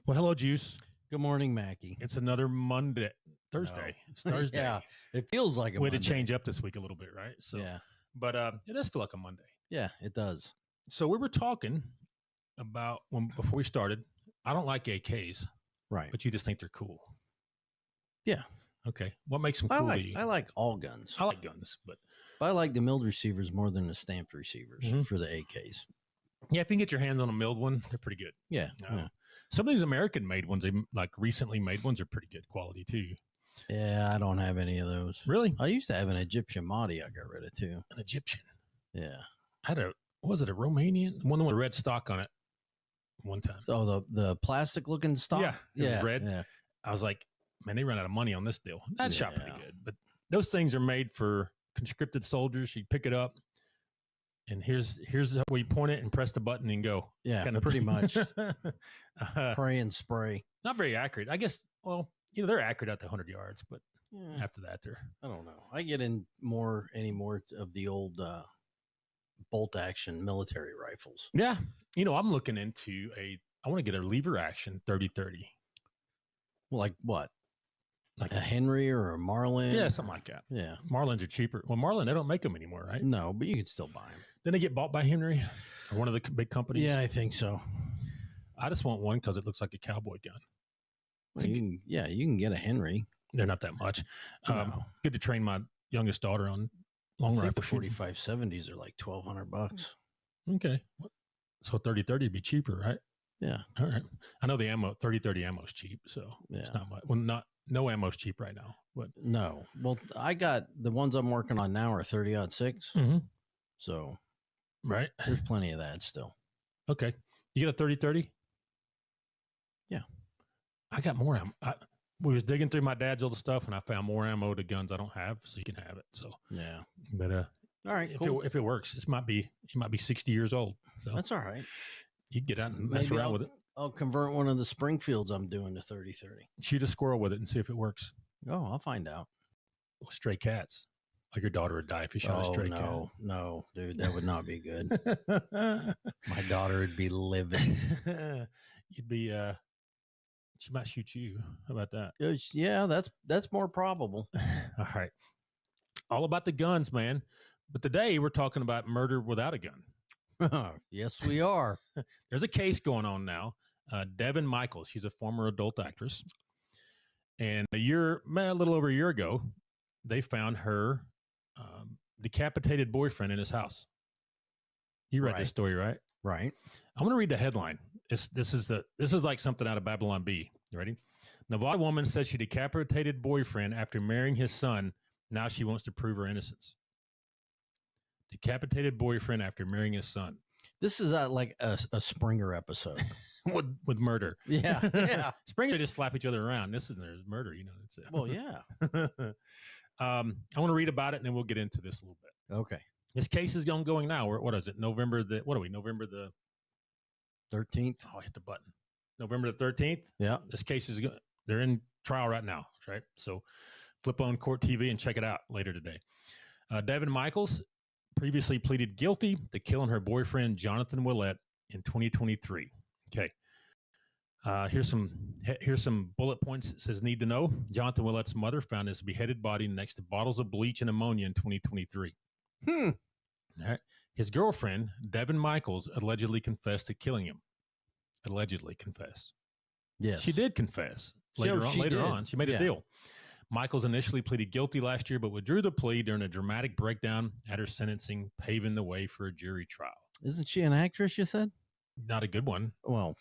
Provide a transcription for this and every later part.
Well, hello, Juice. Good morning, Mackie. It's another Thursday. It's Thursday. Yeah, it feels like a We had to Monday. change up this week a little bit, right? So, Yeah, but it does feel like a Monday. yeah, it does. So we were talking about before we started. I don't like AKs, Right. but you just think they're cool. Yeah. Okay. What makes them cool to you? I like all guns. I like guns, but I like the milled receivers more than the stamped receivers for the AKs. yeah, if you can get your hands on a milled one, they're pretty good. Yeah. Yeah. Some of these American-made ones, like recently made ones, are pretty good quality too. Yeah, I don't have any of those. Really? I used to have an Egyptian Mahdi I got rid of too. An Egyptian. Yeah. I had was it a Romanian? One with a red stock on it one time. Oh, the plastic looking stock? Yeah, it was red. Yeah. I was like, man, they ran out of money on this deal. That shot pretty Yeah. good. But those things are made for conscripted soldiers. You pick it up, and here's where you point it and press the button and go. Yeah, kind of pretty thing. much. Pray and spray. Not very accurate. I guess, well, they're accurate out to 100 yards, but Yeah. after that, they're... I don't know. I get in any more of the old bolt action military rifles. Yeah. I'm looking into I want to get a lever action 30-30. Well, like what? Like A Henry or a Marlin? Yeah, something like that. Yeah. Marlins are cheaper. Well, Marlin, they don't make them anymore, right? No, but you can still buy them. Then they get bought by Henry or one of the big companies. Yeah, I think so. I just want one because it looks like a cowboy gun. Well, you can get a Henry. They're not that much. No. Good to train my youngest daughter on long I think rifle the shooting. 4570s are like $1,200. Okay. So 30-30 would be cheaper, right? Yeah. All right. I know the ammo, 30-30 ammo is cheap, so it's Yeah. not much. Well, no ammo is cheap right now. But No. Well, I got the ones I'm working on now are 30-06. Mhm. So Right. there's plenty of that still. Okay. You got a 30-30? Yeah. I got more ammo. We was digging through my dad's old stuff, and I found more ammo to guns I don't have, so you can have it. So, Yeah. but All right. if Cool. it works, it might be 60 years old. So That's all right. you can get out and mess Maybe around with it. I'll convert one of the Springfields I'm doing to 30-30. Shoot a squirrel with it and see if it works. Oh, I'll find out. Well, stray cats. Like your daughter would die if you shot a stray No, dude, that would not be good. cat. My daughter would be livid. You'd be she might shoot you. How about that? Yeah, that's more probable. All right. All about the guns, man. But today we're talking about murder without a gun. Yes, we are. There's a case going on now. Devyn Michaels, she's a former adult actress. And a little over a year ago, they found her decapitated boyfriend in his house. You read this story, right? Right. I'm going to read the headline. This is like something out of Babylon Bee. You ready? Nevada woman says she decapitated boyfriend after marrying his son. Now she wants to prove her innocence. Decapitated boyfriend after marrying his son. This is like a Springer episode. with murder. Yeah, yeah. Springer just slap each other around. This is there's murder, That's it. Well, yeah. I want to read about it, and then we'll get into this a little bit. Okay. This case is ongoing now. What is it? November the 13th. Oh, I hit the button. November the 13th. Yeah. This case they're in trial right now, right? So flip on Court TV and check it out later today. Devyn Michaels previously pleaded guilty to killing her boyfriend, Johnathan Willette, in 2023. Okay. Here's some bullet points. It says, need to know. Johnathan Willette's mother found his beheaded body next to bottles of bleach and ammonia in 2023. All right. His girlfriend, Devyn Michaels, allegedly confessed to killing him. Allegedly confessed. Yes. She did confess. Later on, she made a deal. Michaels initially pleaded guilty last year, but withdrew the plea during a dramatic breakdown at her sentencing, paving the way for a jury trial. Isn't she an actress, you said? Not a good one. Well,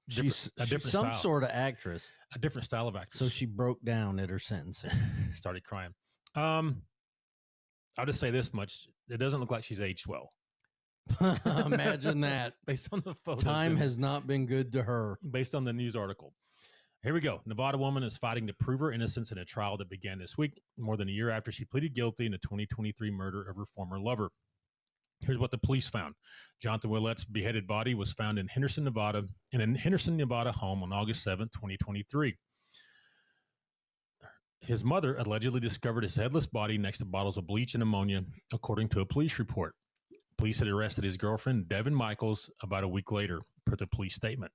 she's some style. sort of actress. A different style of actress. So she broke down at her sentencing. Started crying. I'll just say this much. It doesn't look like she's aged well. Imagine that. Based on the photos. Time has not been good to her. Based on the news article. Here we go. Nevada woman is fighting to prove her innocence in a trial that began this week, more than a year after she pleaded guilty in the 2023 murder of her former lover. Here's what the police found. Johnathan Willette's beheaded body was found in Henderson, Nevada, in a Henderson, Nevada home on August 7, 2023. His mother allegedly discovered his headless body next to bottles of bleach and ammonia, according to a police report. Police had arrested his girlfriend, Devyn Michaels, about a week later, per the police statement.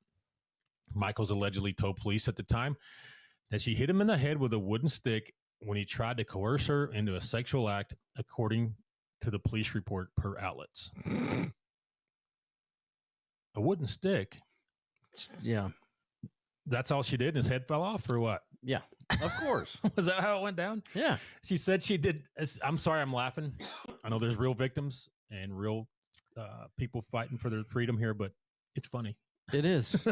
Michaels allegedly told police at the time that she hit him in the head with a wooden stick when he tried to coerce her into a sexual act, according to the police report per outlets. A wooden stick? Yeah. That's all she did and his head fell off, or what? Yeah, of course. Was that how it went down? Yeah. She said she did. I'm sorry, I'm laughing. I know there's real victims and real people fighting for their freedom here, but it's funny. It is.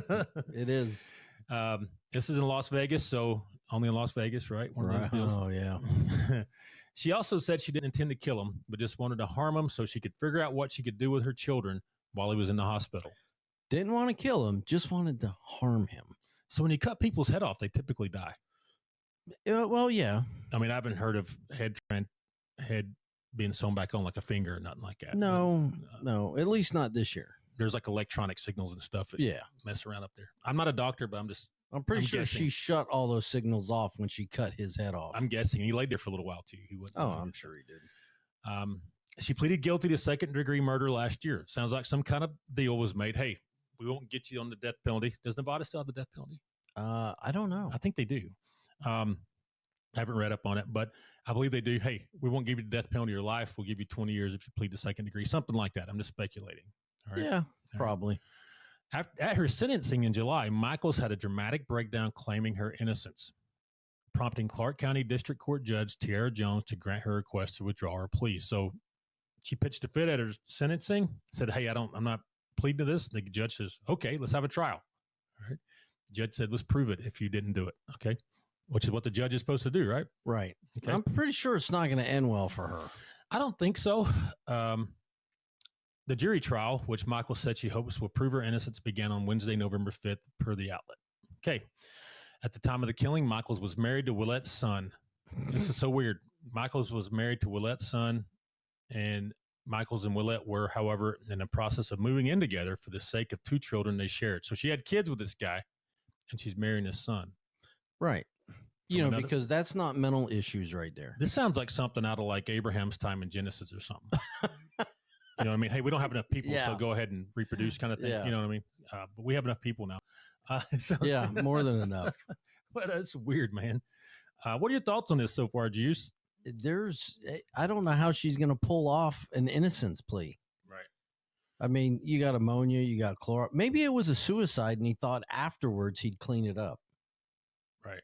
It is. This is in Las Vegas, so only in Las Vegas, right? One of those deals. Oh, yeah. She also said she didn't intend to kill him, but just wanted to harm him so she could figure out what she could do with her children while he was in the hospital. Didn't want to kill him, just wanted to harm him. So when you cut people's head off, they typically die. Well, yeah. I mean, I haven't heard of head being sewn back on like a finger or nothing like that. No, no, at least not this year. There's like electronic signals and stuff that mess around up there. I'm not a doctor, but I'm pretty sure guessing. She shut all those signals off when she cut his head off. I'm guessing. He laid there for a little while too. He wouldn't. Oh, I'm sure he did. She pleaded guilty to second-degree murder last year. Sounds like some kind of deal was made. Hey, we won't get you on the death penalty. Does Nevada still have the death penalty? I don't know. I think they do. I haven't read up on it, but I believe they do. Hey, we won't give you the death penalty or life. We'll give you 20 years if you plead to second degree, something like that. I'm just speculating. All right? Yeah, probably. At her sentencing in July, Michaels had a dramatic breakdown claiming her innocence, prompting Clark County District Court Judge Tiara Jones to grant her request to withdraw her plea. So she pitched a fit at her sentencing, said, hey, I'm not pleading to this. The judge says, okay, let's have a trial. All right. The judge said, let's prove it if you didn't do it. Okay. Which is what the judge is supposed to do, right? Right. Okay. I'm pretty sure it's not going to end well for her. I don't think so. The jury trial, which Michael said she hopes will prove her innocence, began on Wednesday, November 5th, per the outlet. Okay. At the time of the killing, Michaels was married to Willette's son. This is so weird. Michaels was married to Willette's son, and Michaels and Willette were, however, in the process of moving in together for the sake of 2 children they shared. So she had kids with this guy, and she's marrying his son. Right. Because that's not mental issues right there. This sounds like something out of like Abraham's time in Genesis or something. You know what I mean? Hey, we don't have enough people, so go ahead and reproduce kind of thing. Yeah. You know what I mean? But we have enough people now. More than enough. But that's weird, man. What are your thoughts on this so far, Juice? I don't know how she's going to pull off an innocence plea. Right. I mean, you got ammonia, you got chloride. Maybe it was a suicide and he thought afterwards he'd clean it up. Right.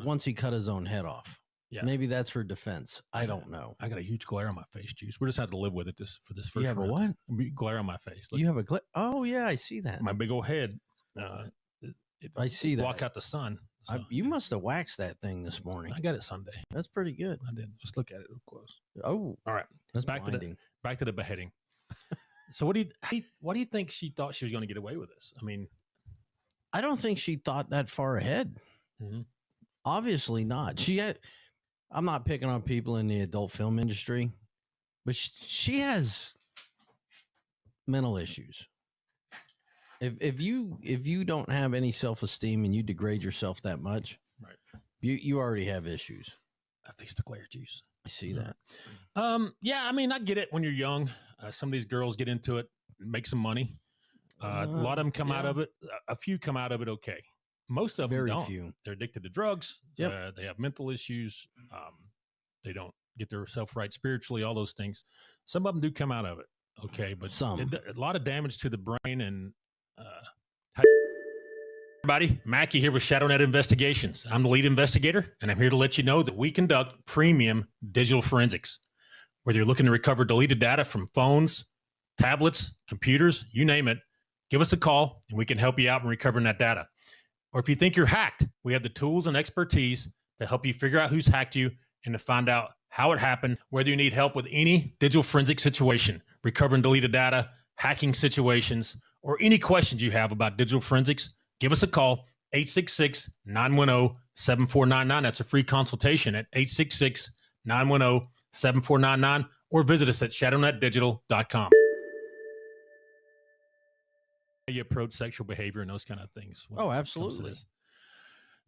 Once he cut his own head off. Yeah. Maybe that's her defense. I don't know. I got a huge glare on my face, Juice. We just had to live with it for this first You have round. a what? Glare on my face. Look. You have a glare? Oh, yeah, I see that. My big old head. I see that. Block out the sun. So, you must have waxed that thing this morning. I got it Sunday. That's pretty good. I did. Let's look at it real close. Oh. All right. That's back blinding. to the beheading. So what do you think she thought she was going to get away with this? I mean, I don't think she thought that far ahead. Mm-hmm. Obviously not. I'm not picking on people in the adult film industry, but she has mental issues. If you don't have any self-esteem and you degrade yourself that much, right, you already have issues. At least the glare juice. I see that. Yeah, I mean, I get it when you're young. Some of these girls get into it, make some money. A lot of them come out of it. A few come out of it okay. Most of them don't. Few. They're addicted to drugs. Yep. They have mental issues. They don't get themselves right spiritually, all those things. Some of them do come out of it. Okay. But a lot of damage to the brain. And everybody, Mackie here with ShadowNet Investigations. I'm the lead investigator, and I'm here to let you know that we conduct premium digital forensics. Whether you're looking to recover deleted data from phones, tablets, computers, you name it, give us a call, and we can help you out in recovering that data. Or if you think you're hacked, we have the tools and expertise to help you figure out who's hacked you and to find out how it happened, whether you need help with any digital forensic situation, recovering deleted data, hacking situations, or any questions you have about digital forensics, give us a call, 866-910-7499. That's a free consultation at 866-910-7499, or visit us at shadownetdigital.com. You approach sexual behavior and those kind of things. Oh, absolutely.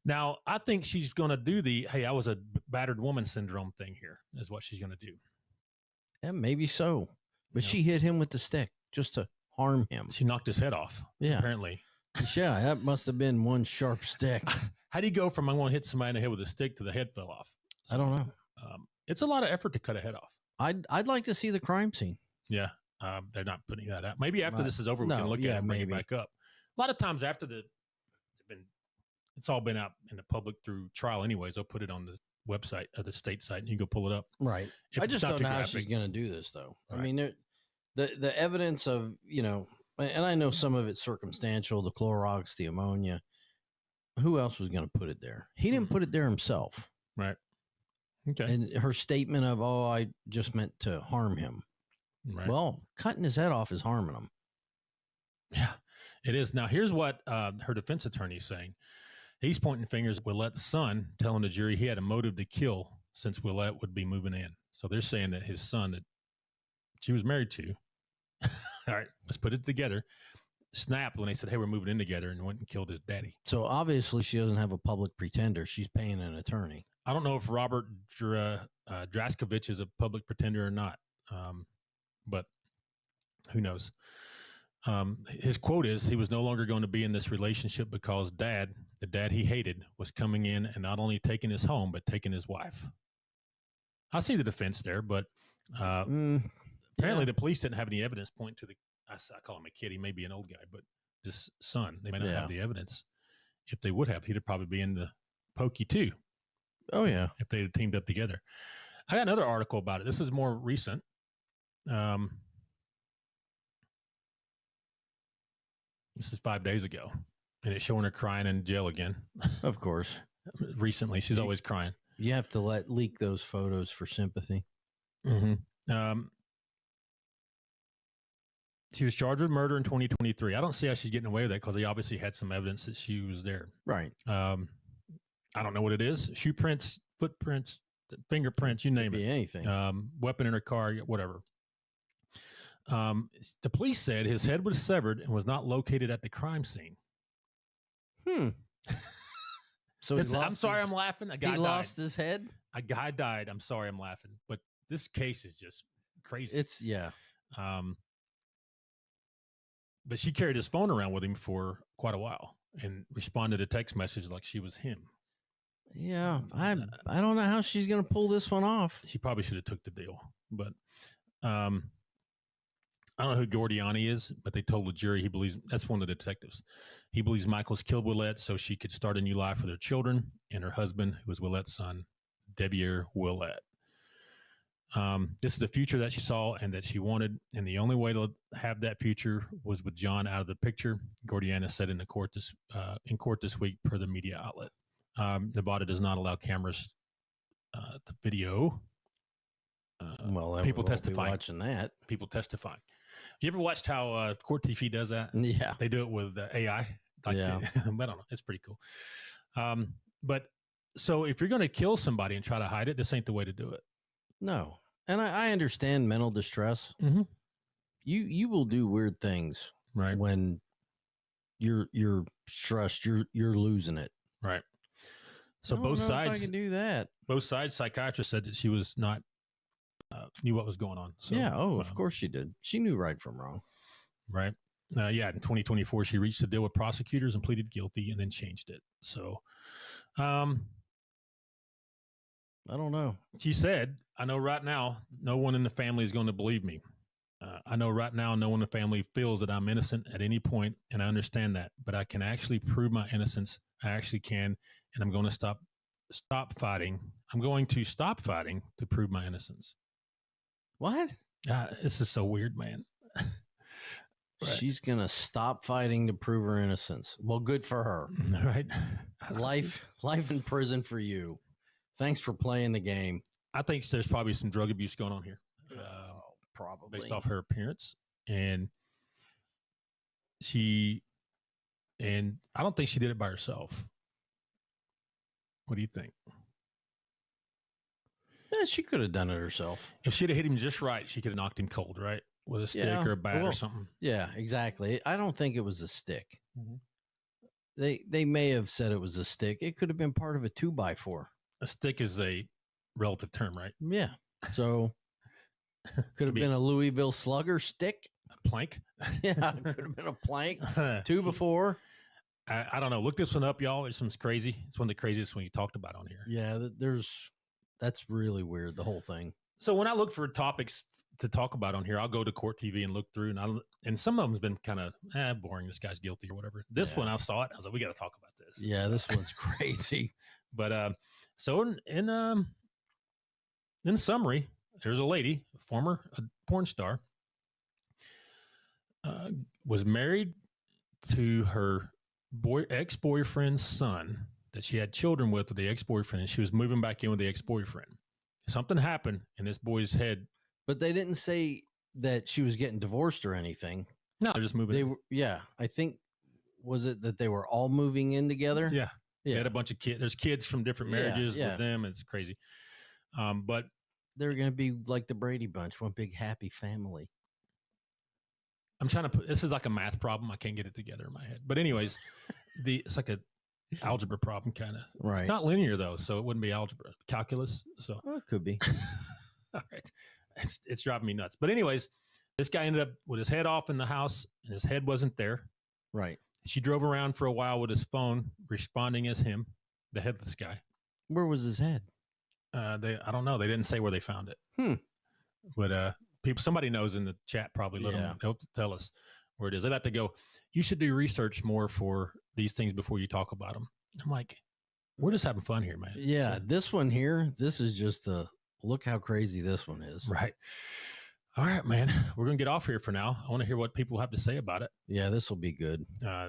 Now, I think she's going to do hey, I was a battered woman syndrome thing here is what she's going to do. Yeah, maybe so. But she hit him with the stick just to harm him. She knocked his head off. Yeah. Apparently. Yeah, that must have been one sharp stick. How do you go from I'm going to hit somebody in the head with a stick to the head fell off? I don't know. It's a lot of effort to cut a head off. I'd like to see the crime scene. Yeah, they're not putting that out. Maybe after this is over, we can look at it and bring it back up. A lot of times after it's all been out in the public through trial anyways. They'll put it on the website of the state site, and you can go pull it up. Right. I just don't know how she's going to do this, though. Right. I mean, the evidence of, and I know some of it's circumstantial, the Clorox, the ammonia. Who else was going to put it there? He didn't put it there himself. Right. Okay. And her statement of, I just meant to harm him. Right. Well, cutting his head off is harming him. Yeah, it is. Now, here's what her defense attorney is saying. He's pointing fingers at Willette's son, telling the jury he had a motive to kill since Willette would be moving in. So they're saying that his son that she was married to, all right, let's put it together, snapped when they said, hey, we're moving in together, and went and killed his daddy. So obviously she doesn't have a public pretender. She's paying an attorney. I don't know if Robert Draskovich is a public pretender or not, but who knows? His quote is, he was no longer going to be in this relationship because the dad he hated, was coming in and not only taking his home, but taking his wife. I see the defense there, but apparently the police didn't have any evidence point to I call him a kid. He may be an old guy, but this son, they may not have the evidence. If they would have, he'd probably be in the pokey too. Oh, yeah. If they had teamed up together. I got another article about it. This is more recent. This is 5 days ago, and it's showing her crying in jail again. Of course. Recently. She's always crying. You have to leak those photos for sympathy. Mm-hmm. She was charged with murder in 2023. I don't see how she's getting away with that because they obviously had some evidence that she was there. Right. I don't know what it is. Shoe prints, footprints, fingerprints, you name it. Anything. Weapon in her car, whatever. The police said his head was severed and was not located at the crime scene. So I'm sorry, I'm laughing. A guy died. Lost his head? A guy died. I'm sorry, I'm laughing. But this case is just crazy. But she carried his phone around with him for quite a while and responded to text message like she was him. Yeah, I don't know how she's going to pull this one off. She probably should have took the deal. But I don't know who Gordiani is, but they told the jury he believes that's one of the detectives. He believes Michaels killed Willette so she could start a new life for their children and her husband, who was Willette's son, Deviere Willette. This is the future that she saw and that she wanted, and the only way to have that future was with John out of the picture. Gordiana said in court this week, per the media outlet. Nevada does not allow cameras to video. People testifying. Watching that. People testifying. You ever watched how court TV does that? Yeah, they do it with AI. I don't know. It's pretty cool. But so if you're going to kill somebody and try to hide it, this ain't the way to do it. No, and I understand mental distress. Mm-hmm. You will do weird things, right? When you're stressed, you're losing it, right? So both sides, if I can do that. Both sides, psychiatrist said that she was not knew what was going on. So, yeah. Oh, of course she did. She knew right from wrong. Right. In 2024, she reached a deal with prosecutors and pleaded guilty, and then changed it. So, I don't know. She said, I know right now, no one in the family is going to believe me. I know right now, no one in the family feels that I'm innocent at any point, and I understand that. But I can actually prove my innocence. I actually can, and I'm going to stop fighting. I'm going to stop fighting to prove my innocence. What? This is so weird, man. Right. She's going to stop fighting to prove her innocence. Well, good for her. Right. Life in prison for you. Thanks for playing the game. I think there's probably some drug abuse going on here. Probably. Based off her appearance. And I don't think she did it by herself. What do you think? Yeah, she could have done it herself. If she'd have hit him just right, she could have knocked him cold, right? With a stick or a bat or something. Yeah, exactly. I don't think it was a stick. Mm-hmm. They may have said it was a stick. It could have been part of a 2x4. A stick is a relative term, right? Yeah. So could have been a Louisville Slugger stick. A plank? Yeah, it could have been a plank. 2x4. I don't know. Look this one up, y'all. This one's crazy. It's one of the craziest one you talked about on here. Yeah, that's really weird, the whole thing. So when I look for topics to talk about on here, I'll go to Court TV and look through, and some of them's been kind of boring. This guy's guilty or whatever. This one, I saw it. I was like, we got to talk about this. Yeah, so, this one's crazy. But so in summary, there's a lady, a porn star, was married to her ex-boyfriend's son that she had children with the ex-boyfriend, and she was moving back in with the ex-boyfriend. Something happened in this boy's head. But they didn't say that she was getting divorced or anything. No, they're just moving. I think, was it that they were all moving in together? Yeah. They had a bunch of kids. There's kids from different marriages with them. It's crazy. But they're going to be like the Brady Bunch, one big happy family. I'm trying to this is like a math problem. I can't get it together in my head. But anyways, it's like a algebra problem kind of. Right. It's not linear though, so it wouldn't be algebra. Calculus. So it could be. All right. It's driving me nuts. But anyways, this guy ended up with his head off in the house and his head wasn't there. Right. She drove around for a while with his phone, responding as him, the headless guy. Where was his head? I don't know. They didn't say where they found it. But somebody knows in the chat probably. They'll tell us where it is. They'd have to go, you should do research more for these things before you talk about them. I'm like, we're just having fun here, man. Yeah, so, this one here, this is just look how crazy this one is. Right. All right, man. We're going to get off here for now. I want to hear what people have to say about it. Yeah, this will be good.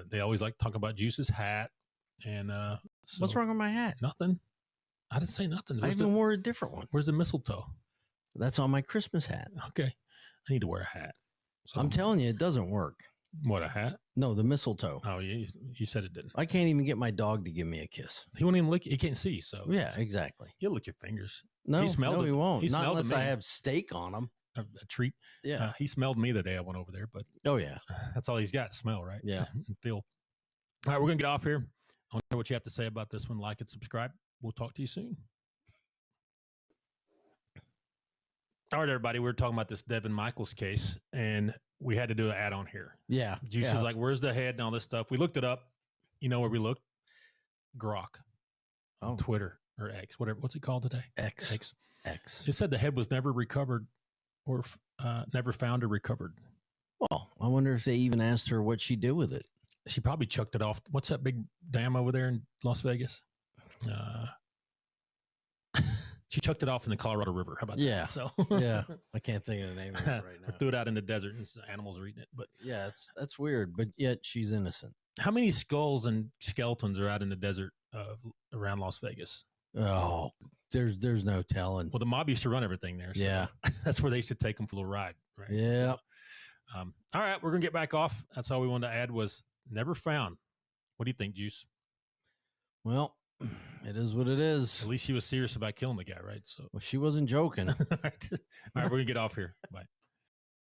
They always like to talk about Jus's hat. And what's wrong with my hat? Nothing. I didn't say nothing. I even wore a different one. Where's the mistletoe? That's on my Christmas hat. Okay. I need to wear a hat. So, I'm telling you, it doesn't work. What, a hat? No, the mistletoe. Oh, yeah. You said it didn't. I can't even get my dog to give me a kiss. He won't even lick. He can't see. So yeah, exactly. He'll lick your fingers. No, he smelled he won't. Not unless me. I have steak on him. A treat. Yeah. He smelled me the day I went over there, but oh yeah, that's all he's got. Smell, right? Yeah. And feel. All right, we're gonna get off here. I want to hear what you have to say about this one. Like and subscribe. We'll talk to you soon. All right, everybody. We were talking about this Devyn Michaels case, and we had to do an add-on here. Yeah. Juice is like, where's the head and all this stuff? We looked it up. You know where we looked? Grok. On Twitter or X, whatever. What's it called today? X. It said the head was never recovered or never found or recovered. Well, I wonder if they even asked her what she did with it. She probably chucked it off. What's that big dam over there in Las Vegas? She chucked it off in the Colorado River. How about that? So yeah, I can't think of the name of it right now. Or threw it out in the desert and animals are eating it. But yeah, that's weird. But yet she's innocent. How many skulls and skeletons are out in the desert around Las Vegas? Oh, there's no telling. Well, the mob used to run everything there. So yeah, that's where they used to take them for a little ride. Right? Yeah. So, all right, we're gonna get back off. That's all we wanted to add was never found. What do you think, Juice? Well, it is what it is. At least she was serious about killing the guy, right? So she wasn't joking. All right, we're gonna get off here. Bye.